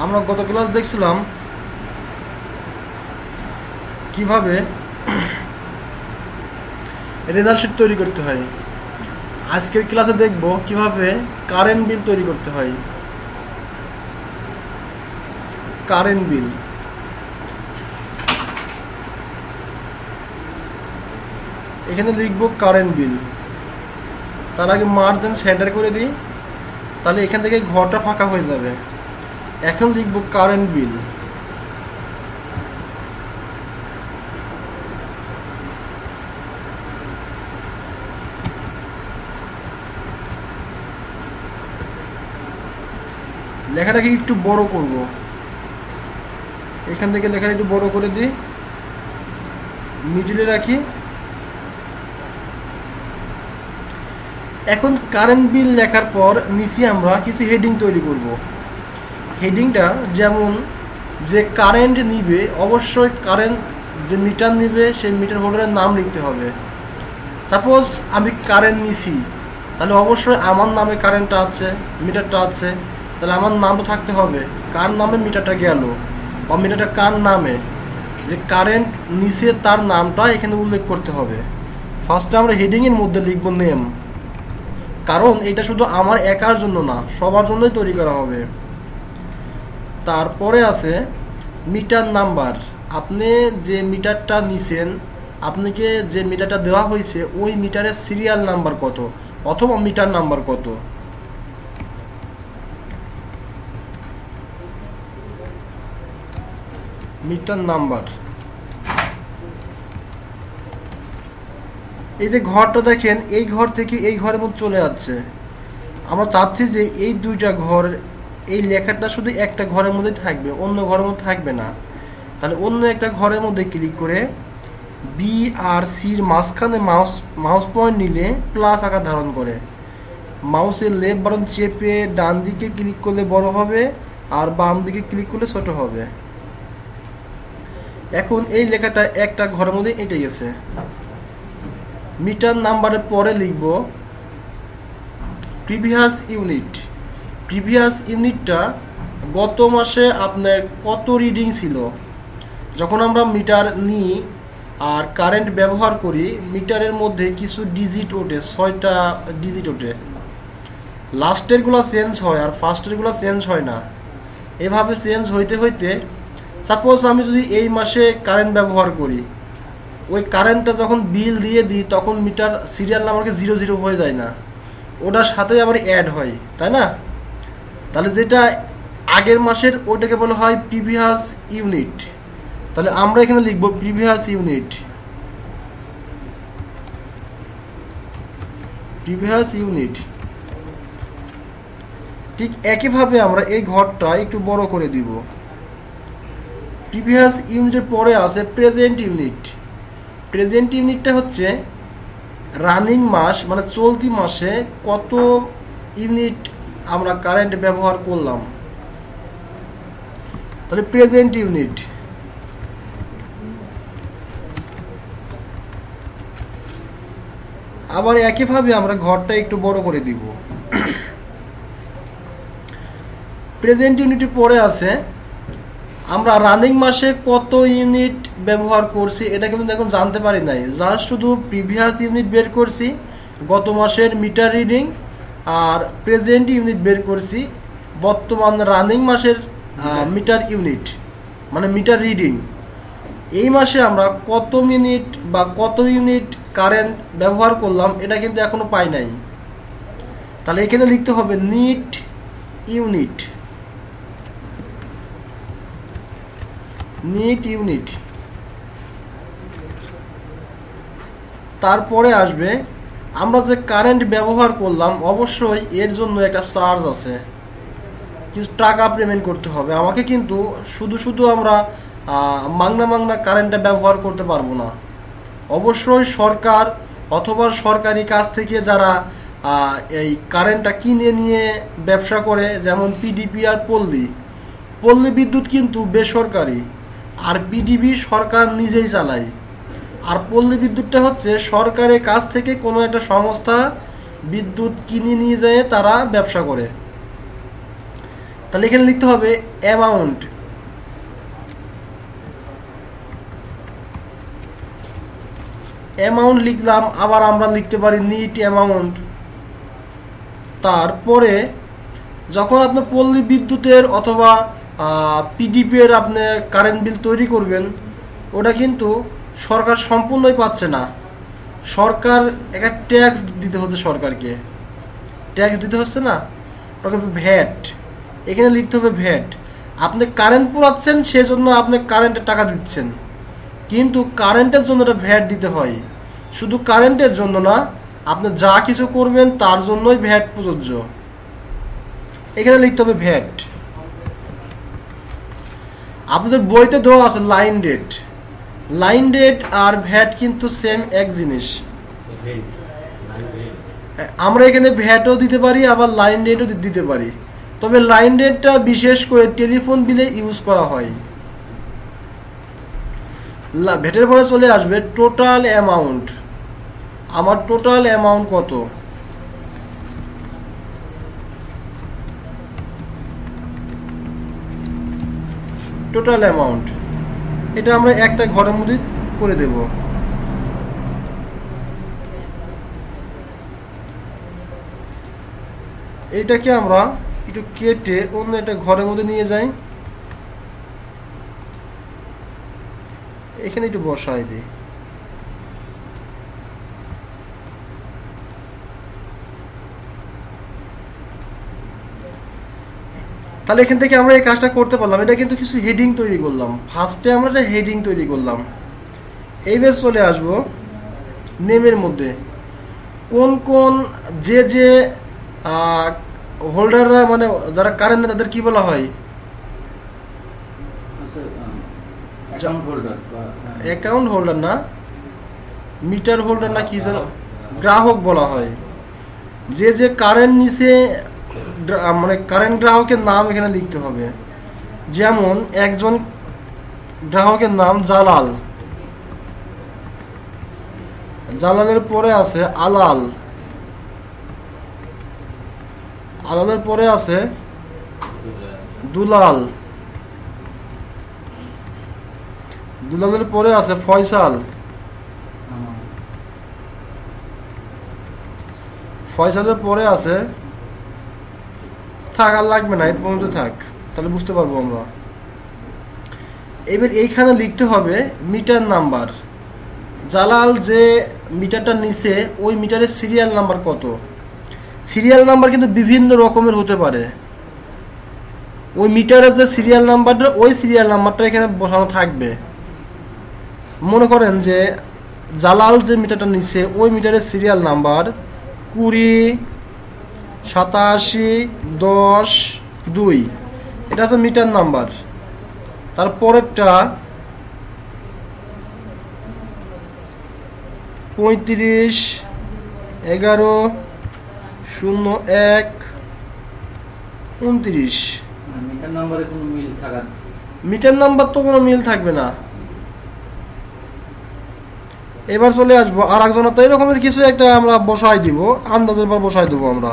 আমরা গত ক্লাস দেখছিলাম কিভাবে রেজাল্ট শিট তৈরি করতে হয়। আজকের ক্লাসে দেখব কিভাবে কারেন্ট বিল তৈরি করতে হয়। কারেন্ট বিল এখানে লিখব কারেন্ট বিল। তার আগে মার্জিন সেন্টার করে দিই, তাহলে এখান থেকে ঘরটা ফাঁকা হয়ে যাবে। এখন লিখব কারেন্ট বিল। লেখাটাকে একটু বড় করব, এখান থেকে লেখাটা একটু বড় করে দিই, মিডিলে রাখি। এখন কারেন্ট বিল লেখার পর নিচে আমরা কিছু হেডিং তৈরি করব। হেডিংটা যেমন যে কারেন্ট নিবে, অবশ্যই কারেন্ট যে মিটার নিবে সেই মিটার হোল্ডারের নাম লিখতে হবে। সাপোজ আমি কারেন্ট নিছি, তাহলে অবশ্যই আমার নামে কারেন্টটা আছে, মিটারটা আছে, তাহলে আমার নামটা থাকতে হবে, কার নামে মিটারটা গেল বা মিটারটা কার নামে, যে কারেন্ট নিচে তার নামটা এখানে উল্লেখ করতে হবে। ফার্স্টে আমরা হেডিংয়ের মধ্যে লিখব নেম, কারণ এটা শুধু আমার একার জন্য না, সবার জন্যই তৈরি করা হবে। তারপরে আছে মিটার নাম্বার। আপনি যে মিটারটা নিছেন, আপনাকে যে মিটারটা দেওয়া হয়েছে ওই মিটারের সিরিয়াল নাম্বার কত অথবা মিটার নাম্বার কত। Metre number. এই যে ঘরটা দেখেন, এই ঘর থেকে এই ঘরের মধ্যে চলে যাচ্ছে। আমরা চাচ্ছি যে এই দুইটা ঘর, এই লেখাটা শুধু একটা ঘরের মধ্যে থাকবে, অন্য ঘরের মধ্যে থাকবে না। তাহলে অন্য একটা ঘরের মধ্যে ক্লিক করে বি আর সির মাঝখানে মাউস পয়েন্ট নিলে প্লাস আকার ধারণ করে। মাউসের লেফট বাটন চেপে ডান দিকে ক্লিক করলে বড় হবে, আর বাম দিকে ক্লিক করলে ছোট হবে। এখন এই লেখাটা একটা ঘরের মধ্যে এঁটে গেছে। মিটার নাম্বারের পরে লিখব প্রিভিয়াস ইউনিট। প্রিভিয়াস ইউনিটটা গত মাসে আপনার কত রিডিং ছিল। যখন আমরা মিটার নিই আর কারেন্ট ব্যবহার করি, মিটারের মধ্যে কিছু ডিজিট ওঠে, 6টা ডিজিট ওঠে। লাস্টেরগুলো চেঞ্জ হয় আর ফার্স্টেরগুলো চেঞ্জ হয় না। এভাবে চেঞ্জ হইতে হইতে সাপোজ আমি যদি এই মাসে কারেন্ট ব্যবহার করি, ওই কারেন্টটা যখন বিল দিয়ে দিই তখন মিটার সিরিয়াল নাম্বারকে 00 হয়ে যায় না, ওটার সাথে আবার অ্যাড হয়, তাই না? তাহলে যেটা আগের মাসের ওইটাকে বলা হয় প্রিভিয়াস ইউনিট। তাহলে আমরা এখানে লিখব প্রিভিয়াস ইউনিট। Previous unit. ঠিক একইভাবে আমরা এই ঘরটা একটু বড় করে দিব। প্রিভিয়াস ইউনিটের পরে আছে প্রেজেন্ট ইউনিট। প্রেজেন্ট ইউনিটটা হচ্ছে রানিং মাস, মানে চলতি মাসে কত ইউনিট আমরা কারেন্ট ব্যবহার করলাম। তাহলে প্রেজেন্ট ইউনিট। আবার একইভাবে আমরা ঘরটা একটু বড় করে দিব। প্রেজেন্ট ইউনিটের পরে আছে আমরা রানিং মাসে কত ইউনিট ব্যবহার করছি, এটা কিন্তু এখন জানতে পারি নাই, জাস্ট শুধু প্রিভিয়াস ইউনিট বের করছি, গত মাসের মিটার রিডিং, আর প্রেজেন্ট ইউনিট বের করছি, বর্তমান রানিং মাসের মিটার ইউনিট মানে মিটার রিডিং। এই মাসে আমরা কত মিনিট বা কত ইউনিট কারেন্ট ব্যবহার করলাম এটা কিন্তু এখনো পাই নাই। তাহলে এখানে লিখতে হবে নিট ইউনিট। NEET unit. তারপরে আসবে আমরা যে কারেন্ট ব্যবহার করলাম, অবশ্যই এর জন্য একটা চার্জ আছে, কিছু টাকা পেমেন্ট করতে হবে আমাকে। কিন্তু শুধু শুধু আমরা মাংনা কারেন্টটা ব্যবহার করতে পারবো না। অবশ্যই সরকার অথবা সরকারি কাছ থেকে যারা এই কারেন্টটা কিনে নিয়ে ব্যবসা করে, যেমন পিডিপি আর পল্লী বিদ্যুৎ কিন্তু বেসরকারি, আর পিডিবি সরকার নিজেই চালায়, আর পল্লী বিদ্যুৎটা হচ্ছে সরকারের কাছ থেকে কোনো একটা সংস্থা বিদ্যুৎ কিনে নিয়ে যায়, তারা ব্যবসা করে। তাহলে এখানে লিখতে হবে অ্যামাউন্ট। অ্যামাউন্ট লিখলাম, আবার আমরা লিখতে পারি নিট অ্যামাউন্ট। তারপরে যখন আপনি পল্লী বিদ্যুতের অথবা পিডিপি এর আপনি কারেন্ট বিল তৈরি করবেন, ওটা কিন্তু সরকার সম্পূর্ণই পাচ্ছে না। সরকার একটা ট্যাক্স দিতে হচ্ছে, সরকারকে ট্যাক্স দিতে হচ্ছে না, ওটাকে ভ্যাট। এখানে লিখতে হবে ভ্যাট। আপনি কারেন্ট পুরাচ্ছেন, সেজন্য আপনি কারেন্টের টাকা দিচ্ছেন, কিন্তু কারেন্টের জন্য এটা ভ্যাট দিতে হয়। শুধু কারেন্টের জন্য না, আপনি যা কিছু করবেন তার জন্যই ভ্যাট প্রযোজ্য। এখানে লিখতে হবে ভ্যাট। আপনাদের বইতে দেওয়া আছে লাইন রেট। লাইন রেট আর ভ্যাট কিন্তু সেম এক জিনিস। আমরা এখানে ভ্যাটও দিতে পারি, আবার লাইন রেটও দিতে পারি, তবে লাইন রেটটা বিশেষ করে টেলিফোন বিলে ইউজ করা হয়। ভ্যাটের পরে চলে আসবে টোটাল অ্যামাউন্ট। আমার টোটাল অ্যামাউন্ট কত? টোটাল অ্যামাউন্ট এটা আমরা একটা ঘরের মধ্যে করে দেব। এইটাকে আমরা একটু কেটে অন্য একটা ঘরের মধ্যে নিয়ে যাই, এখানে একটু বসাই দিই। তাহলে এখান থেকে আমরা এই কাজটা করতে পারলাম। এটা কিন্তু কিছু হেডিং তৈরি করলাম। ফার্স্টে আমরা একটা হেডিং তৈরি করলাম। এইবার চলে আসব নেমের মধ্যে। কোন কোন যে হোল্ডাররা, মানে যারা কারেন্ট, তাদের কি বলা হয়? অ্যাকাউন্ট হোল্ডার না, মিটার হোল্ডার না, কি যেন গ্রাহক বলা হয়। যে কারেন্ট নিচে, মানে কারেন্ট গ্রাহকের নাম এখানে লিখতে হবে। যেমন একজন গ্রাহকের নাম জালাল, জালালের পরে আছে আলাল, আলালের পরে আছে দুলাল, দুলালের পরে আছে ফয়সাল, ফয়সালের পরে আছে, থাক আর লাগবে না, এর পর্যন্ত থাক, তাহলে বুঝতে পারবো আমরা। এবার এইখানে লিখতে হবে মিটার নাম্বার। জালাল যে মিটারটা নিচে, ওই মিটারের সিরিয়াল নাম্বার কত। সিরিয়াল নাম্বার কিন্তু বিভিন্ন রকমের হতে পারে। ওই মিটারের যে সিরিয়াল নাম্বারটা, ওই সিরিয়াল নাম্বারটা এখানে বসানো থাকবে। মনে করেন যে জালাল যে মিটারটা নিচে, ওই মিটারের সিরিয়াল নাম্বার 208710-2, এটা হচ্ছে মিটার নাম্বার। তারপরেরটা 3511-01-29। মিটার নাম্বার তো কোনো মিল থাকবে না। এবার চলে আসবো আর একজন, তো এরকমের কিছু একটা আমরা বসাই দিব, আন্দাজের পর বসাই দেবো আমরা।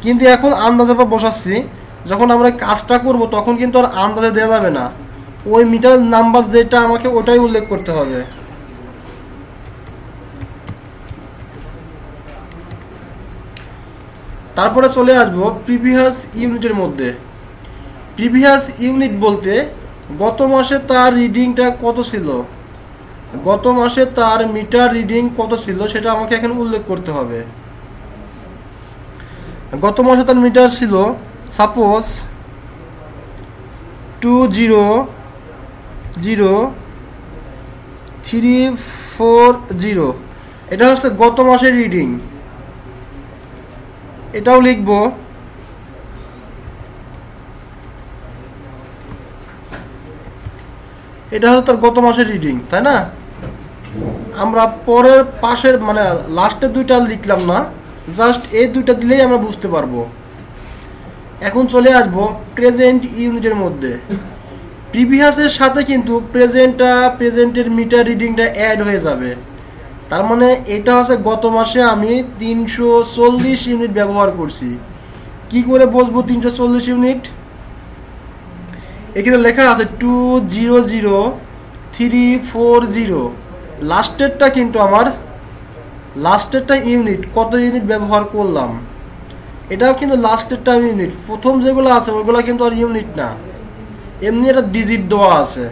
কিন্তু এখন আন্দাজের পর বসাচ্ছি, যখন আমরা কাজটা করব তখন কিন্তু আর আন্দাজে দেওয়া যাবে না। ওই মিটার নাম্বার যেটা, আমাকে ওটাই উল্লেখ করতে হবে। তারপরে চলে আসবো প্রিভিয়াস ইউনিটের মধ্যে। প্রিভিয়াস ইউনিট বলতে গত মাসে তার রিডিংটা কত ছিল, গত মাসে তার মিটার রিডিং কত ছিল, সেটা আমাকে এখানে উল্লেখ করতে হবে। গত মাসে তার মিটার ছিল সাপোজ 200340, এটা হচ্ছে গত মাসের রিডিং। এটাও লিখবো। এটা হচ্ছে তার গত মাসের রিডিং, তাই না? আমরা পরের পাশের, মানে লাস্টের দুইটা লিখলাম না, জাস্ট এই দুইটা দিলেই আমরা বুঝতে পারবো। এখন চলে আসবো প্রেজেন্ট ইউনিটের মধ্যে। প্রিভিয়াসের সাথে কিন্তু প্রেজেন্টের মিটার রিডিংটা অ্যাড হয়ে যাবে। তার মানে এটা হচ্ছে গত মাসে আমি 340 ইউনিট ব্যবহার করছি। কি করে বসবো 340 ইউনিট? এখানে লেখা আছে 200340, লাস্টেরটা কিন্তু আমার লাস্টেরটা ইউনিট, কত ইউনিট ব্যবহার করলাম এটাও কিন্তু লাস্টেরটা ইউনিট। প্রথম যেগুলো আছে ওইগুলো কিন্তু আর ইউনিট না, এমনি একটা ডিজিট দেওয়া আছে।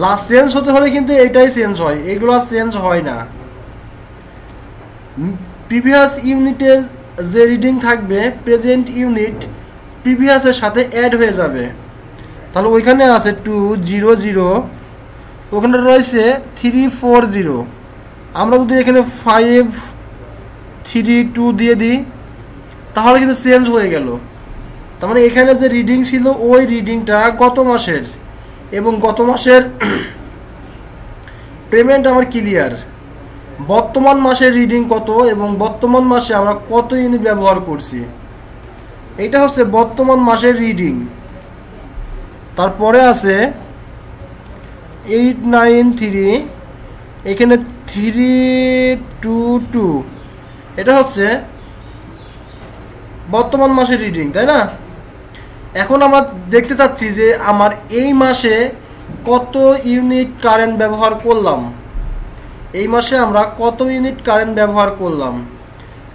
লাস্ট চেঞ্জ হতে হলে কিন্তু এইটাই চেঞ্জ হয়, এইগুলো চেঞ্জ হয় না। প্রিভিয়াস ইউনিটের যে রিডিং থাকবে প্রেজেন্ট ইউনিট প্রিভিয়াসের সাথে অ্যাড হয়ে যাবে। তাহলে ওইখানে আছে 200, ওখানে রয়েছে 340। আমরা যদি এখানে 532 দিয়ে দিই তাহলে কিন্তু চেঞ্জ হয়ে গেল। তার মানে এখানে যে রিডিং ছিল ওই রিডিংটা গত মাসের, এবং গত মাসের পেমেন্ট আমার ক্লিয়ার। বর্তমান মাসের রিডিং কত এবং বর্তমান মাসে আমরা কত ইউনিট ব্যবহার করছি, এটা হচ্ছে বর্তমান মাসের রিডিং। তারপরে আছে 893, এখানে 322, এটা হচ্ছে বর্তমান মাসের রিডিং, তাই না? এখন আমরা দেখতে চাচ্ছি যে আমার এই মাসে কত ইউনিট কারেন্ট ব্যবহার করলাম, এই মাসে আমরা কত ইউনিট কারেন্ট ব্যবহার করলাম।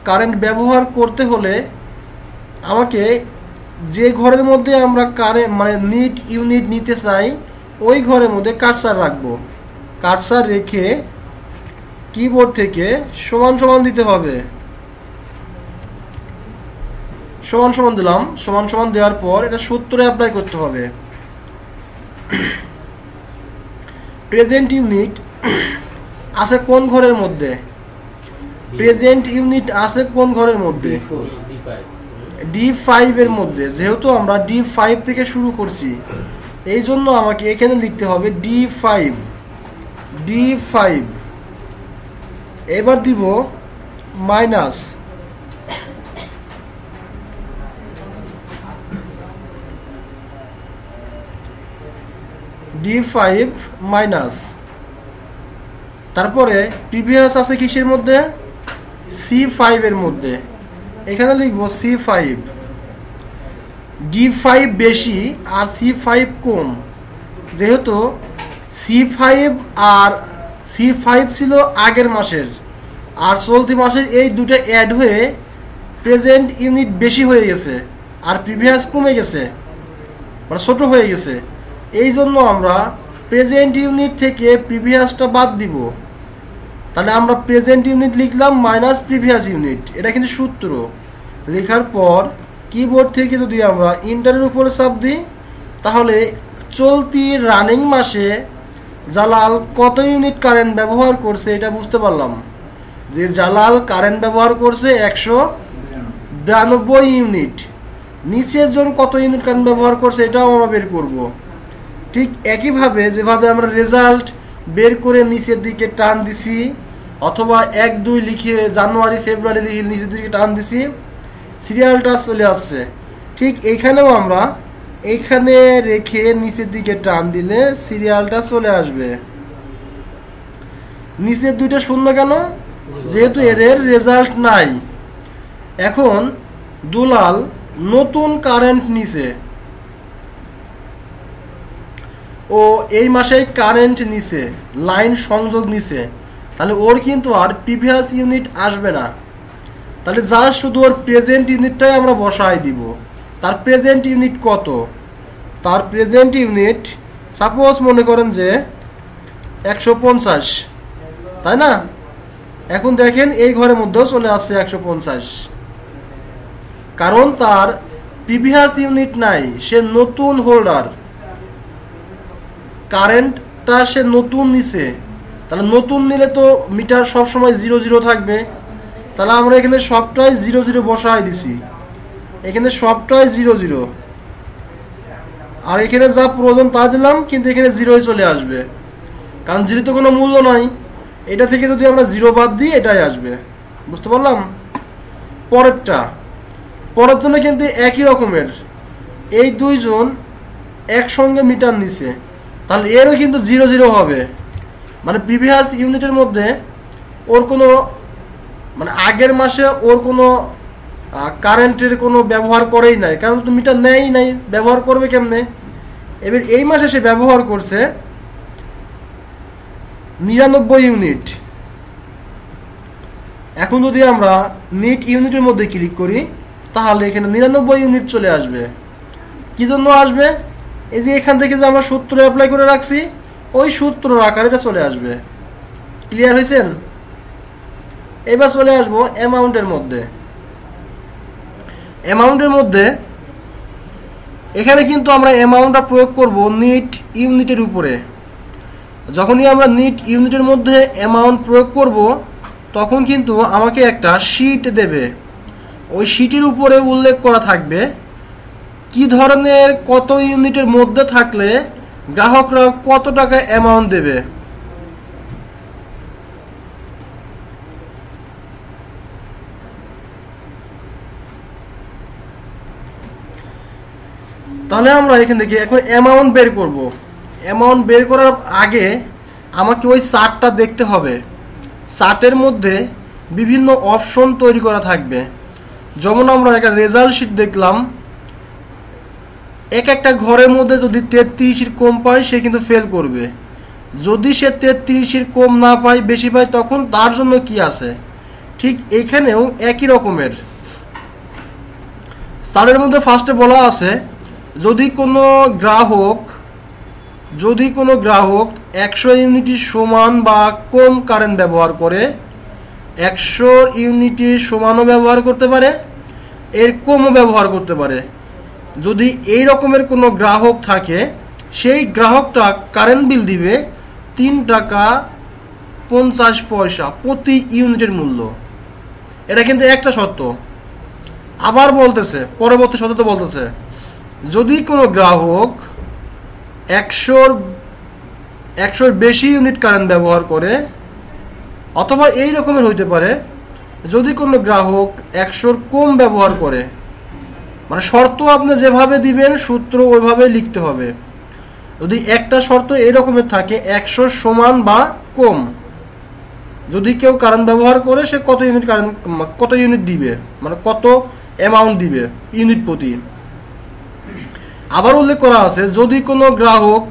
কারেন্ট ব্যবহার করতে হলে আমাকে যে ঘরের মধ্যে আমরা কারেন্ট মানে নিট ইউনিট নিতে চাই ওই ঘরের মধ্যে কার্সার রাখবো। কার্সার রেখে কিবোর্ড থেকে সমান সমান দিতে হবে, সমান সমান দিলাম। সমান সমান দেওয়ার পর এটা সূত্রে অ্যাপ্লাই করতে হবে। প্রেজেন্ট ইউনিট আছে কোন ঘরের মধ্যে? প্রেজেন্ট ইউনিট আছে কোন ঘরের মধ্যে? D5 এর মধ্যে। যেহেতু আমরা D5 থেকে শুরু করছি এই জন্য আমাকে এখানে লিখতে হবে D5। এবার দিব মাইনাস D5 মাইনাস, তারপরে প্রিভিয়াস আছে কিসের মধ্যে? C5 এর মধ্যে। এখানে লিখব C5। D5 বেশি আর C5 কম, যেহেতু C5 আর C5 ছিল আগের মাসের আর চলতি মাসের, এই দুটো অ্যাড হয়ে প্রেজেন্ট ইউনিট বেশি হয়ে গেছে আর প্রিভিয়াস কমে গেছে, মানে ছোট হয়ে গেছে। এই জন্য আমরা প্রেজেন্ট ইউনিট থেকে প্রিভিয়াসটা বাদ দিব। তাহলে আমরা প্রেজেন্ট ইউনিট লিখলাম মাইনাস প্রিভিয়াস ইউনিট, এটা কিন্তু সূত্র। লেখার পর কিবোর্ড থেকে যদি আমরা ইন্টারের উপরে চাপ দিই তাহলে চলতি রানিং মাসে জালাল কত ইউনিট কারেন্ট ব্যবহার করছে এটা বুঝতে পারলাম। যে জালাল কারেন্ট ব্যবহার করছে 192 ইউনিট। নিচের জন কত ইউনিট কারেন্ট ব্যবহার করছে এটাও আমরা বের করব। ঠিক একইভাবে যেভাবে আমরা রেজাল্ট বের করে নিচের দিকে টান দিছি, অথবা 1-2 লিখে জানুয়ারি ফেব্রুয়ারি লিখে নিচের দিকে টান দিছি, সিরিয়ালটা চলে আসছে। ঠিক এইখানেও আমরা এইখানে রেখে নিচের দিকে টান দিলে সিরিয়ালটা চলে আসবে। নিচের দুইটা শূন্য কেন? যেহেতু এদের রেজাল্ট নাই। এখন দুলাল নতুন কারেন্ট নিছে, ও এই মাসে কারেন্ট নিছে, লাইন সংযোগ নিছে, তাহলে ওর কিন্তু আর প্রিভিয়াস ইউনিট আসবে না। তাহলে জাস্ট শুধু ওর প্রেজেন্ট ইউনিটটাই আমরা বসাই দিব। তার প্রেজেন্ট ইউনিট কত? তার প্রেজেন্ট ইউনিট সাপোজ মনে করেন যে 150, তাই না? এখন দেখেন এই ঘরের মধ্যেও চলে আসছে 150, কারণ তার প্রিভিয়াস ইউনিট নাই, সে নতুন হোল্ডার, কারেন্টটা সে নতুন নিছে। তাহলে নতুন নিলে তো মিটার সব সময় 00 থাকবে, তাহলে আমরা এখানে সবটাই 00 বসাই দিছি, এখানে সবটাই 00, আর এখানে যা প্রয়োজন তা দিলাম, কিন্তু এখানে 0 চলে আসবে, কারণ 0 তো কোনো মূল্য নাই। এটা থেকে যদি আমরা 0 বাদ দিই এটাই আসবে। বুঝতে পারলাম? পরের জন্য কিন্তু একই রকমের, এই দুইজন একসঙ্গে মিটার নিছে, তাহলে এরও কিন্তু 00 হবে। মানে প্রিভিয়াস ইউনিটের মধ্যে ওর কোনো মানে আগের মাসে ওর কোনো কারেন্টের কোনো ব্যবহার করেই নাই, কারণ তো মিটার নেই নাই, ব্যবহার করবে কেমনে? এবার এই মাসে সে ব্যবহার করছে 99 ইউনিট। এখন যদি আমরা নিট ইউনিটের মধ্যে ক্লিক করি তাহলে এখানে 99 ইউনিট চলে আসবে। কি জন্য আসবে? এই যে এখান থেকে যে আমরা সূত্র অ্যাপ্লাই করে রাখছি ওই সূত্রের আকারে এটা চলে আসবে। ক্লিয়ার হয়েছেন? এবার চলে আসবো অ্যামাউন্টের মধ্যে। অ্যামাউন্টের মধ্যে এখানে কিন্তু আমরা অ্যামাউন্টটা প্রয়োগ করব নিট ইউনিটের উপরে। যখনই আমরা নিট ইউনিটের মধ্যে অ্যামাউন্ট প্রয়োগ করব তখন কিন্তু আমাকে একটা শীট দেবে। ওই শীটের উপরে উল্লেখ করা থাকবে কি ধরনের কত ইউনিটের মধ্যে থাকলে গ্রাহকরা কত টাকা অ্যামাউন্ট দেবে। তাহলে আমরা এখান থেকে এখন অ্যামাউন্ট বের করব। অ্যামাউন্ট বের করার আগে আমাকে ওই চার্টটা দেখতে হবে। চার্টের মধ্যে বিভিন্ন অপশন তৈরি করা থাকবে। যেমন আমরা একটা রেজাল্ট শিট দেখলাম, একটা ঘরের মধ্যে যদি 33-এর কম পায় সে কিন্তু ফেল করবে। যদি সে 33-এর কম না পায়, বেশি পায়, তখন তার জন্য কি আছে। ঠিক এখানেও একই রকমের চার্টের মধ্যে ফার্স্টে বলা আছে যদি কোনো গ্রাহক 100 ইউনিটের সমান বা কম কারেন্ট ব্যবহার করে, 100 ইউনিটের সমানও ব্যবহার করতে পারে, এর কমও ব্যবহার করতে পারে। যদি এই রকমের কোনো গ্রাহক থাকে সেই গ্রাহকটা কারেন্ট বিল দিবে 3 টাকা 50 পয়সা প্রতি ইউনিটের মূল্য। এটা কিন্তু একটা শর্ত। আবার বলতেছে পরবর্তী শর্ত বলতেছে যদি কোনো গ্রাহক 100 বেশি ইউনিট কারেন্ট ব্যবহার করে, অথবা এই রকমের হইতে পারে যদি কোনো গ্রাহক 100 কম ব্যবহার করে। মানে শর্ত আপনি যেভাবে দিবেন সূত্র ওইভাবে লিখতে হবে। যদি একটা শর্ত এই রকমের থাকে 100 সমান বা কম, যদি কেউ কারেন্ট ব্যবহার করে সে কত ইউনিট দিবে, মানে কত অ্যামাউন্ট দিবে ইউনিট প্রতি। আবার উল্লেখ করা আছে যদি কোনো গ্রাহক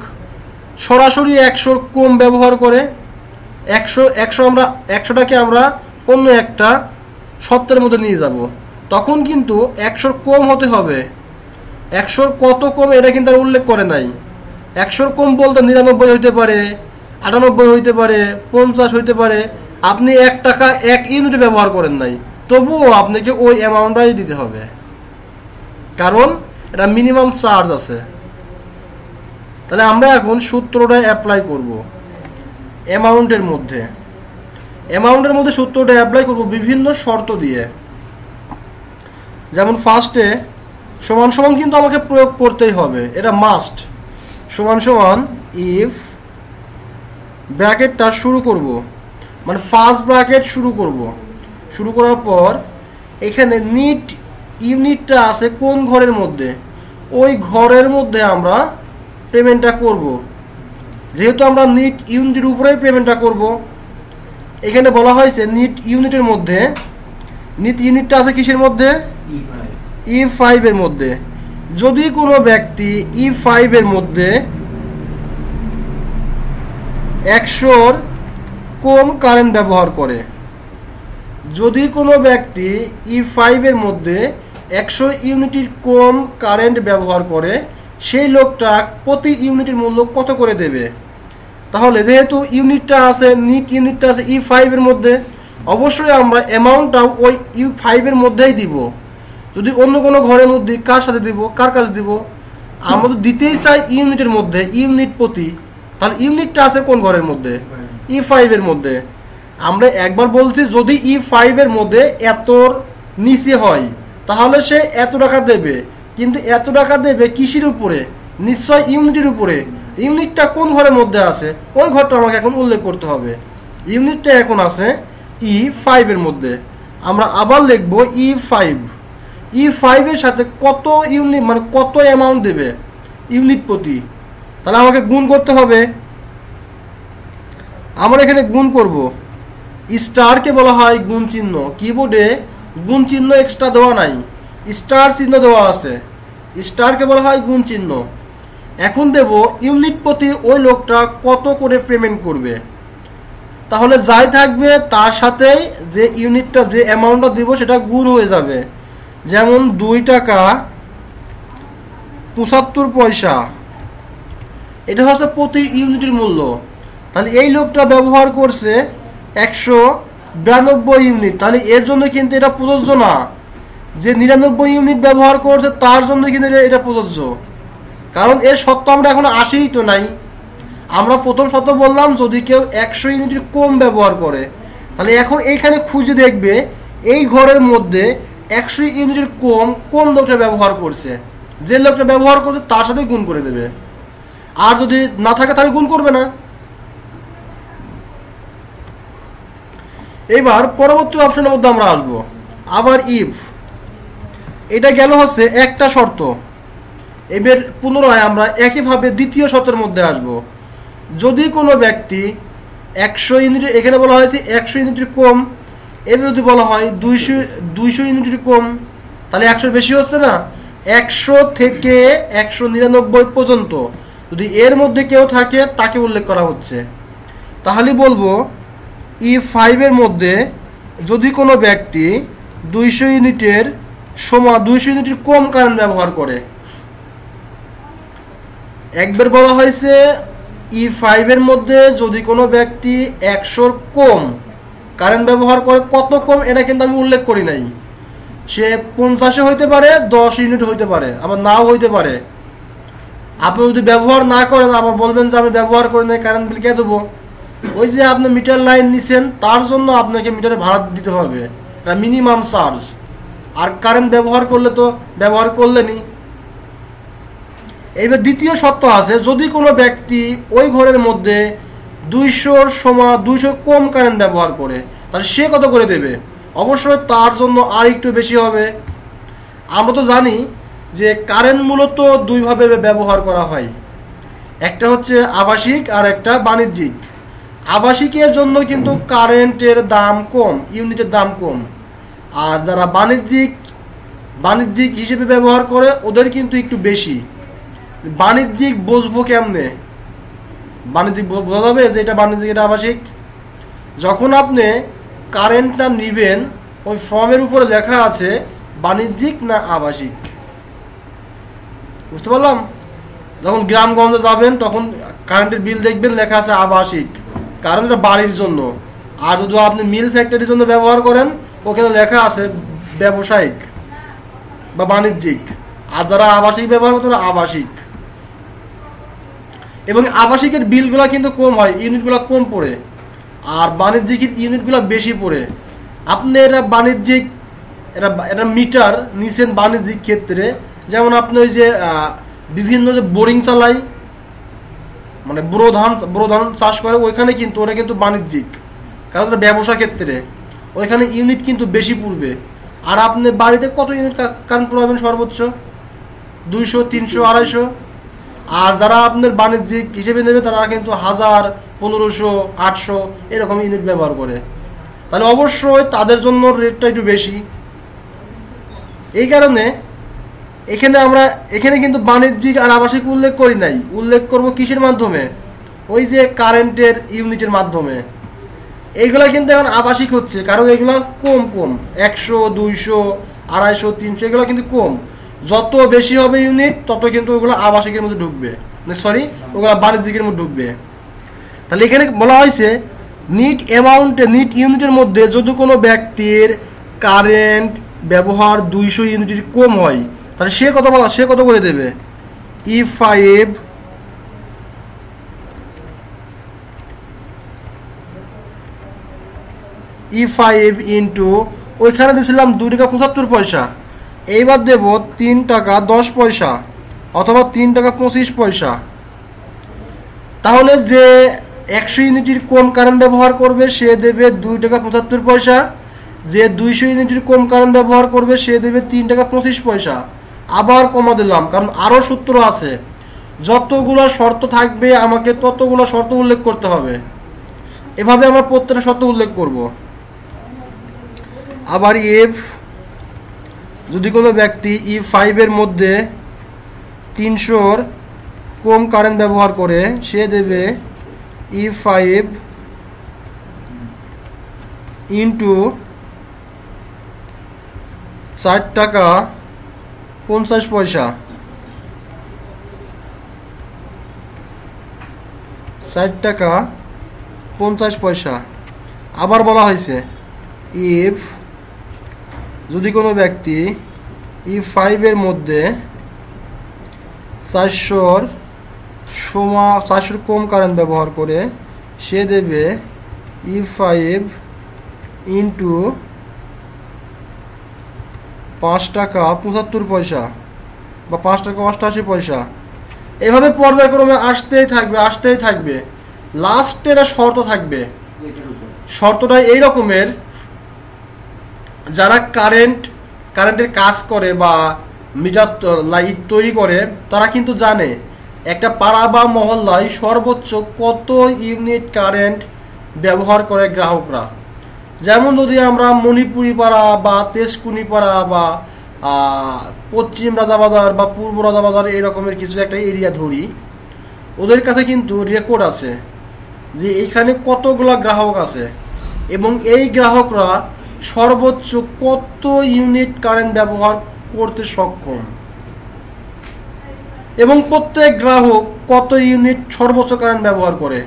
সরাসরি 100 কম ব্যবহার করে, 100টাকে আমরা অন্য একটা শর্তের মধ্যে নিয়ে যাব, তখন কিন্তু 100 কম হতে হবে। 100 কত কম এটা কিন্তু আর উল্লেখ করে নাই। 100 কম বলতে 99 হইতে পারে, 98 হইতে পারে, 50 হইতে পারে। আপনি 1 টাকা 1 ইউনিটে ব্যবহার করেন নাই, তবুও আপনাকে ওই অ্যামাউন্টটাই দিতে হবে, কারণ এটা মিনিমাম চার্জ আছে। তাহলে আমরা এখন সূত্রটা অ্যাপ্লাই করব অ্যামাউন্টের মধ্যে। সূত্রটা অ্যাপ্লাই করব বিভিন্ন শর্ত দিয়ে। যেমন ফার্স্টে সমান সমান কিন্তু আমাকে প্রয়োগ করতেই হবে, এটা মাস্ট। সমান সমান ইফ ব্র্যাকেটটা শুরু করব, মানে ফার্স্ট ব্র্যাকেট শুরু করার পর এখানে নিট ইউনিটটা আছে কোন ঘরের মধ্যে, ওই ঘরের মধ্যে আমরা পেমেন্টটা করব। যেহেতু আমরা নিট ইউনিটের উপরেই পেমেন্টটা করব, এখানে বলা হয়েছে নিট ইউনিটের মধ্যে, নিট ইউনিটটা আছে কিসের মধ্যে, E5 এর মধ্যে। যদি কোনো ব্যক্তি E5 এর মধ্যে 100 কম কারেন্ট ব্যবহার করে, যদি কোনো ব্যক্তি E5 এর মধ্যে 100 ইউনিটের কম কারেন্ট ব্যবহার করে, সেই লোকটা প্রতি ইউনিটের মূল্য কত করে দেবে। তাহলে যেহেতু ইউনিটটা আছে, নিট ইউনিটটা আছে E5 এর মধ্যে, অবশ্যই আমরা অ্যামাউন্টটাও ওই E5 এর মধ্যেই দিব। যদি অন্য কোনো ঘরের মধ্যে কার সাথে দিব, কার কাছে দিব, আমরা তো দিতেই চাই ইউনিটের মধ্যে, ইউনিট প্রতি। তাহলে ইউনিটটা আছে কোন ঘরের মধ্যে, E5 এর মধ্যে। আমরা একবার বলছি যদি E5 এর মধ্যে এতর নিচে হয় তাহলে সে এত টাকা দেবে, কিন্তু এত টাকা দেবে কিসের উপরে, নিশ্চয় ইউনিটের উপরে। ইউনিটটা কোন ঘরের মধ্যে আছে ওই ঘরটা আমাকে এখন উল্লেখ করতে হবে। ইউনিটটা এখন আছে E5 এর মধ্যে। আমরা আবার লিখবো E5 এর সাথে কত ইউনিট, মানে কত অ্যামাউন্ট দেবে ইউনিট প্রতি। তাহলে আমাকে গুণ করতে হবে। আমরা এখানে গুণ করব। স্টারকে বলা হয় গুণ চিহ্ন, কিবোর্ডে গুণ চিহ্ন এক্সট্রা দেওয়া নাই, স্টার চিহ্ন দেওয়া আছে। স্টারকে বলা হয় গুণ চিহ্ন। এখন দেব ইউনিট প্রতি ওই লোকটা কত করে পেমেন্ট করবে। তাহলে যাই থাকবে তার সাথেই যে ইউনিটটা যে অ্যামাউন্টটা দিব সেটা গুণ হয়ে যাবে। যেমন 2 টাকা 75 পয়সা, এটা হচ্ছে প্রতি ইউনিটের মূল্য। তাহলে এই লোকটা ব্যবহার করছে 192 ইউনিট, তাহলে এর জন্য কিন্তু এটা প্রযোজ্য না। যে 99 ইউনিট ব্যবহার করছে তার জন্য কিন্তু এটা প্রযোজ্য, কারণ এর শর্ত আমরা এখন আসেই তো নাই। আমরা প্রথম শর্ত বললাম যদি কেউ 100 ইউনিটের কম ব্যবহার করে, তাহলে এখন এইখানে খুঁজে দেখবে এই ঘরের মধ্যে 100 ইউনিটের কম কোন লোকটা ব্যবহার করছে। যে লোকটা ব্যবহার করছে তার সাথে গুণ করে দেবে, আর যদি না থাকে তাহলে গুণ করবে না। এবার পরবর্তী অপশনের মধ্যে আমরা আসব। আবার ইফ, এটা গেল হচ্ছে একটা শর্ত। এবার পুনরায় আমরা একইভাবে দ্বিতীয় শর্তের মধ্যে আসব। যদি কোনো ব্যক্তি 100 ইউনিট, এখানে বলা হয়েছে 100 ইউনিটের কম, এবার যদি বলা হয় 200 ইউনিটের কম, তাহলে 100 বেশি হচ্ছে না। 100 থেকে 199 পর্যন্ত যদি এর মধ্যে কেউ থাকে তাকে উল্লেখ করা হচ্ছে। তাহলে বলবো E5 এর মধ্যে যদি কোনো ব্যক্তি 200 ইউনিটের সমান 200 ইউনিটের কম কারেন্ট ব্যবহার করে। একবার বলা হয়েছে E5 এর মধ্যে যদি কোনো ব্যক্তি 100 কম কারেন্ট ব্যবহার করে, কত কম এটা কিন্তু আমি উল্লেখ করি নাই। সে 50 হইতে পারে, 10 ইউনিট হইতে পারে, আবার নাও হইতে পারে। আপনি যদি ব্যবহার না করেন আবার বলবেন যে আমি ব্যবহার করি নাই, কারেন্ট বিল কে দেবো? ওই যে আপনি মিটার লাইন নিছেন তার জন্য আপনাকে মিটারে ভাড়া দিতে হবে, এটা মিনিমাম চার্জ। আর কারেন্ট ব্যবহার করলে তো ব্যবহার করলেনই। এইবার দ্বিতীয় শর্ত আছে, যদি কোনো ব্যক্তি ওই ঘরের মধ্যে 200 কম কারেন্ট ব্যবহার করে, তাহলে সে কত করে দেবে? অবশ্যই তার জন্য আর একটু বেশি হবে। আমরা তো জানি যে কারেন্ট মূলত দুইভাবে ব্যবহার করা হয়, একটা হচ্ছে আবাসিক আর একটা বাণিজ্যিক। আবাসিকের জন্য কিন্তু কারেন্টের দাম কম, ইউনিটের দাম কম। আর যারা বাণিজ্যিক হিসেবে ব্যবহার করে ওদের কিন্তু একটু বেশি। বাণিজ্যিক বুঝবো কেমনে? বাণিজ্যিক বোঝা যাবে যে এটা বাণিজ্যিক এটা আবাসিক যখন আপনি কারেন্টটা নিবেন, ওই ফর্মের উপরে লেখা আছে বাণিজ্যিক না আবাসিক। বুঝতে পারলাম? যখন গ্রামগঞ্জে যাবেন তখন কারেন্টের বিল দেখবেন লেখা আছে আবাসিক, কারণ এটা বাড়ির জন্য। আর যদি আপনি মিল ফ্যাক্টরির জন্য ব্যবহার করেন ওখানে লেখা আছে ব্যবসায়িক বা বাণিজ্যিক। আর যারা আবাসিক ব্যবহার করতে আবাসিক। এবং আবাসিকের বিলগুলো কিন্তু কম হয়, ইউনিটগুলো কম পড়ে, আর বাণিজ্যিক ইউনিটগুলো বেশি পড়ে। আপনি এটা বাণিজ্যিক এটা মিটার নিছেন বাণিজ্যিক ক্ষেত্রে, যেমন আপনি ওই যে বিভিন্ন যে বোরিং চালাই, মানে বোরো ধান চাষ করে, ওইখানে কিন্তু ওটা কিন্তু বাণিজ্যিক, কারণ ওটা ব্যবসা ক্ষেত্রে ওইখানে ইউনিট কিন্তু বেশি পড়বে। আর আপনি বাড়িতে কত ইউনিট কারেন্ট পড়াবেন? সর্বোচ্চ 200, 300, 250। আর যারা আপনার বাণিজ্যিক হিসেবে নেবে তারা কিন্তু 1000, 1500, 800 এরকম ইউনিট ব্যবহার করে। তাহলে অবশ্যই তাদের জন্য রেটটা একটু বেশি। এই কারণে এখানে কিন্তু বাণিজ্যিক আর আবাসিক উল্লেখ করি নাই, উল্লেখ করব কিসের মাধ্যমে? ওই যে কারেন্টের ইউনিটের মাধ্যমে। এইগুলা কিন্তু এখন আবাসিক হচ্ছে, কারণ এগুলা কম 100, 200, 250, 300 এগুলো কিন্তু কম। যত বেশি হবে ইউনিট তত কিন্তু ওগুলো আবাসিকের মধ্যে ঢুকবে, ওগুলো বাণিজ্যিকের মধ্যে ঢুকবে। তাহলে এখানে বলা হয়েছে নিট ইউনিটের মধ্যে যদি কোনো ব্যক্তির কারেন্ট ব্যবহার 200 ইউনিটের কম হয়, তাহলে সে কত করে দেবে? E5 ইন্টু ওইখানে দিয়েছিলাম 2 টাকা 75 পয়সা, এইবার দেব 3 টাকা 10 পয়সা অথবা 3 টাকা 25 পয়সা। তাহলে যে 100 ইউনিটের কম কারেন্ট ব্যবহার করবে সে দেবে 2 টাকা 75 পয়সা, যে 200 ইউনিটের কম কারেন্ট ব্যবহার করবে সে দেবে 3 টাকা 25 পয়সা। আবার কমা দিলাম, কারণ আরও সূত্র আছে, যতগুলো শর্ত থাকবে আমাকে ততগুলো শর্ত উল্লেখ করতে হবে। এভাবে আমরা প্রত্যেকটা শর্ত উল্লেখ করব। আবার যদি কোনো ব্যক্তি E5 এর মধ্যে 300 কম কারেন্ট ব্যবহার করে সে দেবে E5 ইন্টু 60 টাকা 50 পয়সা, 60 টাকা 50 পয়সা। আবার বলা হয়েছে ইফ যদি কোনো ব্যক্তি E5 এর মধ্যে 400 কম কারেন্ট ব্যবহার করে সে দেবে E5 ইন্টু 5 টাকা 75 পয়সা বা 5 টাকা 88 পয়সা। এভাবে পর্যায়ক্রমে আসতেই থাকবে। লাস্টে একটা শর্ত থাকবে। শর্তটা এই রকমের, যারা কারেন্টের কাজ করে বা মিটার লাইট তৈরি করে তারা কিন্তু জানে একটা পাড়া বা মহল্লায় সর্বোচ্চ কত ইউনিট কারেন্ট ব্যবহার করে গ্রাহকরা। যেমন যদি আমরা মণিপুরি পাড়া বা তেজকুনি পাড়া বা পশ্চিম রাজাবাজার বা পূর্ব রাজাবাজার এই রকমের কিছু একটা এরিয়া ধরি, ওদের কাছে কিন্তু রেকর্ড আছে যে এইখানে কতগুলা গ্রাহক আছে এবং এই গ্রাহকরা সর্বোচ্চ কত ইউনিট কারেন্ট ব্যবহার করতে সক্ষম এবং প্রত্যেক গ্রাহক কত ইউনিট সর্বোচ্চ কারেন্ট ব্যবহার করে।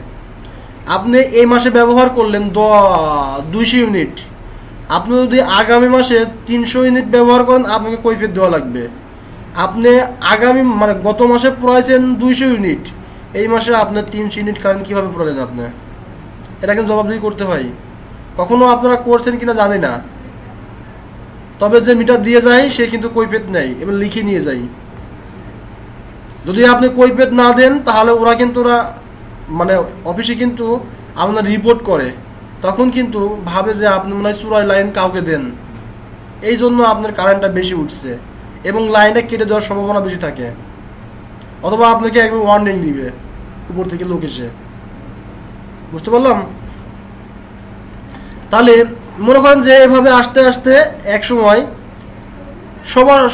আপনি এই মাসে ব্যবহার করলেন 200 ইউনিট, আপনি যদি আগামী মাসে 300 ইউনিট ব্যবহার করেন আপনাকে কৈফিয়ত দেওয়া লাগবে। আপনি গত মাসে পড়াইছেন 200 ইউনিট, এই মাসে আপনার 300 ইউনিট কারেন্ট কীভাবে পড়লেন আপনি? এটা কিন্তু জবাবদিহি করতে হয়। কখনো আপনারা করছেন কিনা জানি না, তবে যে মিটার দিয়ে যায় সে কিন্তু কৈফিয়ত নেই, এবার লিখে নিয়ে যাই। যদি আপনি কৈফিয়ত না দেন তাহলে ওরা অফিসে কিন্তু আপনার রিপোর্ট করে, তখন কিন্তু ভাবে যে আপনি মনে হয় চূড়ায় লাইন কাউকে দেন, এই জন্য আপনার কারেন্টটা বেশি উঠছে এবং লাইনটা কেটে দেওয়ার সম্ভাবনা বেশি থাকে। অথবা আপনাকে একবার ওয়ার্নিং দিবে উপর থেকে লোক এসে। বুঝতে পারলাম? তাহলে মনে করেন যে এভাবে আস্তে আস্তে এক সময়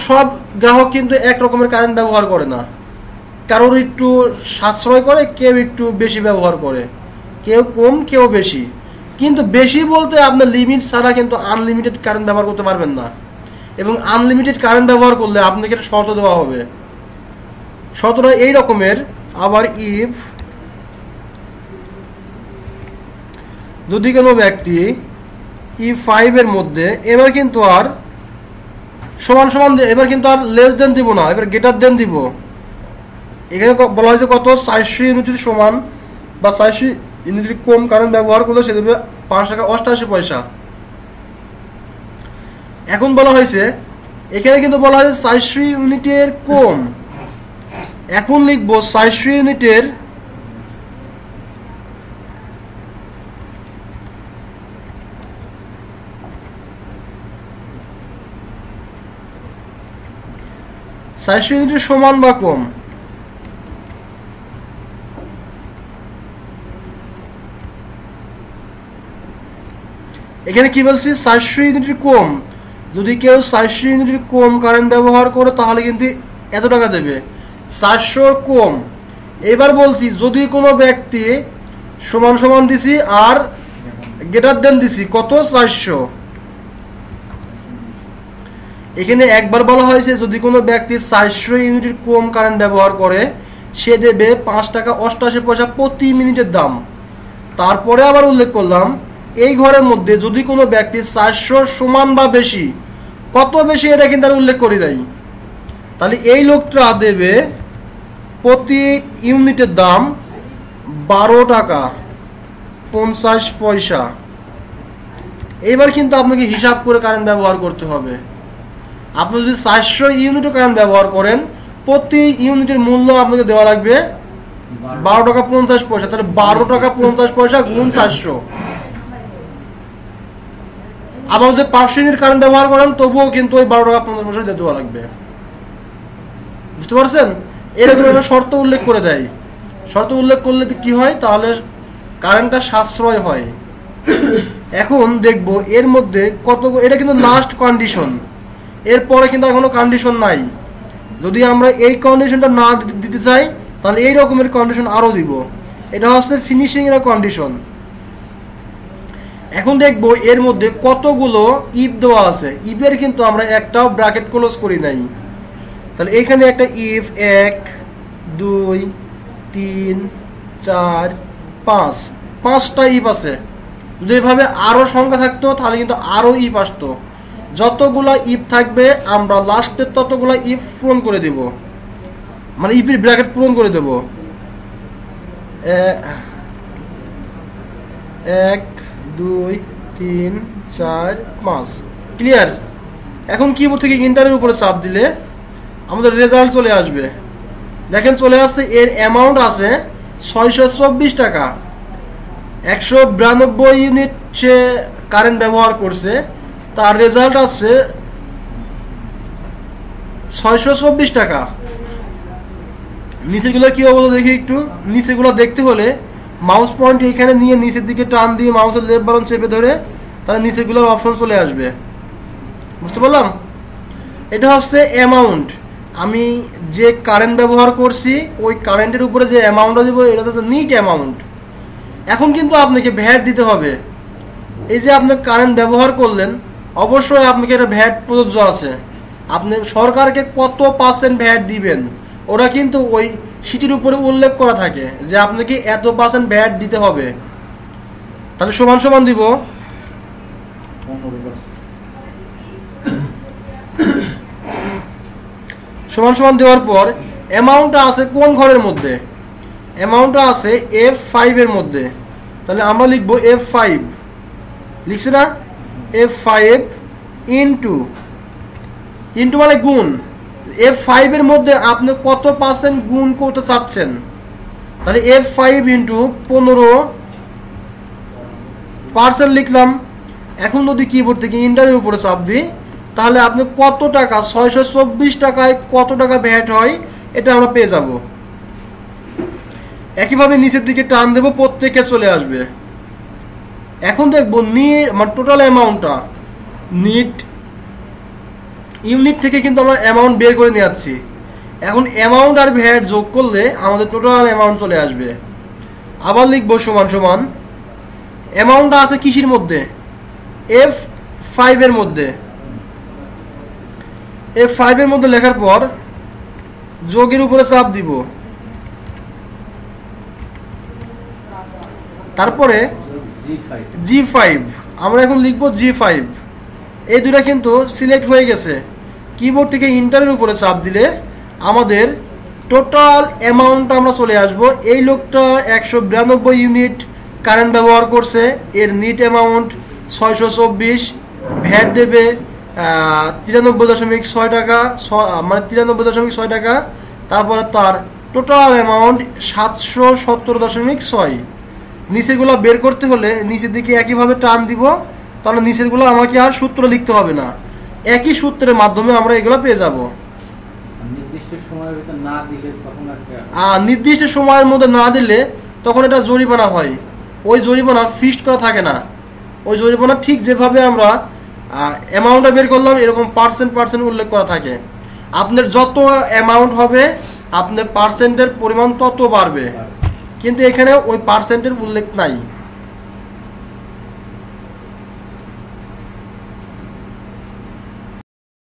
সব গ্রাহক কিন্তু এক রকমের কারেন্ট ব্যবহার করে না। কারোর একটু সাশ্রয় করে, কেউ একটু বেশি ব্যবহার করে, কেউ কম কেউ বেশি। কিন্তু বেশি বলতে আপনার লিমিট ছাড়া কিন্তু আনলিমিটেড কারেন্ট ব্যবহার করতে পারবেন না। এবং আনলিমিটেড কারেন্ট ব্যবহার করলে আপনাকে একটা শর্ত দেওয়া হবে। শর্তটা এই রকমের, আবার ইফ যদি কোনো ব্যক্তি E5 এর মধ্যে, এবার কিন্তু আর সমান এবার কিন্তু আর লেস দেন দিব না, এবার গ্রেটার দেন দিব। এখানে বলা হয়েছে কত, 400 ইউনিটের সমান বা 400 ইউনিটের কম কারেন্ট ব্যবহার করলে সে দেবে 5 টাকা 88 পয়সা। এখন বলা হয়েছে, এখানে কিন্তু বলা হয়েছে 400 ইউনিটের কম। এখন লিখবো 400 ইউনিটের সমান বা কম। এখানে কি বলছি, 400 ইউনিটের কম। যদি কেউ 400 ইউনিটের কম কারেন্ট ব্যবহার করে তাহলে কিন্তু এত টাকা দেবে, 400 কম। এবার বলছি যদি কোনো ব্যক্তি সমান দিছি আর গ্রেটার দেন দিছি কত, 400। এখানে একবার বলা হয়েছে যদি কোনো ব্যক্তি 400 ইউনিটের কম কারেন্ট ব্যবহার করে সে দেবে 5 টাকা 88 পয়সা প্রতি মিনিটের দাম। তারপরে আবার উল্লেখ করলাম এই ঘরের মধ্যে যদি কোনো ব্যক্তি 400 সমান বা বেশি, কত বেশি এটা কিন্তু আর উল্লেখ করে দেয়, তাহলে এই লোকটা দেবে প্রতি ইউনিটের দাম 12 টাকা 50 পয়সা। এবার কিন্তু আপনাকে হিসাব করে কারেন্ট ব্যবহার করতে হবে। আপনি যদি 400 ইউনিটও কারেন্ট ব্যবহার করেন প্রতি ইউনিটের মূল্য আপনাকে দেওয়া লাগবে 12 টাকা 50 পয়সা। তাহলে 12 টাকা 50 পয়সা গুণ 400। আবার যদি 500 ইউনিট কারেন্ট ব্যবহার করেন তবুও কিন্তু ওই 12 টাকা 50 পয়সা দিয়ে দেওয়া লাগবে। বুঝতে পারছেন? এরকম একটা শর্ত উল্লেখ করে দেয়। শর্ত উল্লেখ করলে কি হয়, তাহলে কারেন্টটা সাশ্রয় হয়। এখন দেখব এর মধ্যে কত, এটা কিন্তু লাস্ট কন্ডিশন, এরপরে কিন্তু আর কোনো কন্ডিশন নাই। যদি আমরা এই কন্ডিশনটা না দিতে চাই তাহলে এই রকমের কন্ডিশন আরও দিব। এটা হচ্ছে ফিনিশিং এর কন্ডিশন। এখন দেখবো এর মধ্যে কতগুলো ইফ দেওয়া আছে। ইফের কিন্তু আমরা একটাও ব্র্যাকেট ক্লোজ করি নাই। তাহলে এখানে একটা ইফ 1 2 3 4 5, 5টা ইফ আছে। যদি এভাবে আরও সংখ্যা থাকতো তাহলে কিন্তু আরও ইফ আসতো। যতগুলা ইফ থাকবে আমরা লাস্টের ততগুলা ইফ পূরণ করে দেব, মানে ইফের ব্র্যাকেট পূরণ করে দেব। 1 2 3 4 5 ক্লিয়ার। এখন কিবোর্ড থেকে ইন্টারের উপরে চাপ দিলে আমাদের রেজাল্ট চলে আসবে। দেখেন চলে আসছে, এর অ্যামাউন্ট আছে 624 টাকা। 192 ইউনিট সে কারেন্ট ব্যবহার করছে, তার রেজাল্ট আছে 624 টাকা। নিচেগুলো কি অবস্থা দেখি একটু। নিচেগুলো দেখতে হলে মাউস পয়েন্ট এখানে নিয়ে নিচের দিকে টান দিয়ে মাউসের লেফট বাটন চেপে ধরে তাহলে নিচেগুলোর অপশন চলে আসবে। বুঝতে পারলাম? এটা হচ্ছে অ্যামাউন্ট। আমি যে কারেন্ট ব্যবহার করছি ওই কারেন্টের উপরে যে অ্যামাউন্টটা দেবো এটা হচ্ছে নিট অ্যামাউন্ট। এখন কিন্তু আপনাকে ভ্যাট দিতে হবে। এই যে আপনি কারেন্ট ব্যবহার করলেন, অবশ্যই আপনাকে এটা ভ্যাট প্রযোজ্য আছে। আপনি সরকারকে কত % ভ্যাট দিবেন ওরা কিন্তু ওই সিটির উপরে উল্লেখ করা থাকে যে আপনাকে এত % ভ্যাট দিতে হবে। তাহলে সমান সমান দিব সমান সমান দেওয়ার পর অ্যামাউন্টটা আছে কোন ঘরের মধ্যে? অ্যামাউন্টটা আছে F5 এর মধ্যে। তাহলে আমরা লিখব F5, লিখছি না? F5 ইন্টু মানে গুণ। F5 এর মধ্যে আপনি কত % গুণ করতে চাচ্ছেন? তাহলে F5 ইন্টু 15% লিখলাম। এখন যদি কিবোর্ড থেকে ইন্টারের উপরে চাপ দিই তাহলে আপনি কত টাকা, 624 টাকায় কত টাকা ভ্যাট হয় এটা আমরা পেয়ে যাব। একইভাবে নিচের দিকে টান দেব, প্রত্যেকে চলে আসবে। এখন দেখবো মানে টোটাল অ্যামাউন্টটা নিট ইউনিট থেকে কিন্তু আমরা অ্যামাউন্ট বের করে নিয়ে যাচ্ছি। এখন অ্যামাউন্ট আর ভ্যাট যোগ করলে আমাদের টোটাল অ্যামাউন্ট চলে আসবে। আবার লিখবো সমান সমান, অ্যামাউন্টটা আছে কিসের মধ্যে? F5 এর মধ্যে। F5 এর মধ্যে লেখার পর যোগের উপরে চাপ দিব, তারপরে G5 আমরা এখন লিখবো G5। এই দুটা কিন্তু সিলেক্ট হয়ে গেছে। কিবোর্ড থেকে ইন্টারের উপরে চাপ দিলে আমাদের টোটাল অ্যামাউন্টটা আমরা চলে আসব। এই লোকটা 192 ইউনিট কারেন্ট ব্যবহার করছে, এর নিট অ্যামাউন্ট 624, ভ্যাট দেবে 93.6 টাকা, মানে 93.6 টাকা। তারপরে তার টোটাল অ্যামাউন্ট 717.6। নিচেরগুলো বের করতে হলে নিচের দিকে একইভাবে টান দিব, তাহলে নিচেরগুলো আমাকে আর সূত্র লিখতে হবে না, একই সূত্রের মাধ্যমে আমরা এগুলো পেয়ে যাব। নির্দিষ্ট সময়ের মধ্যে না দিলে তখন এটা জরিমানা হয়। ওই জরিমানা ফিক্সড করা থাকে না। ওই জরিমানা ঠিক যেভাবে আমরা অ্যামাউন্টটা বের করলাম এরকম % উল্লেখ করা থাকে। আপনার যত অ্যামাউন্ট হবে আপনার পার্সেন্টের পরিমাণ তত বাড়বে, কিন্তু এখানে ওই পার্সেন্টের উল্লেখ নাই।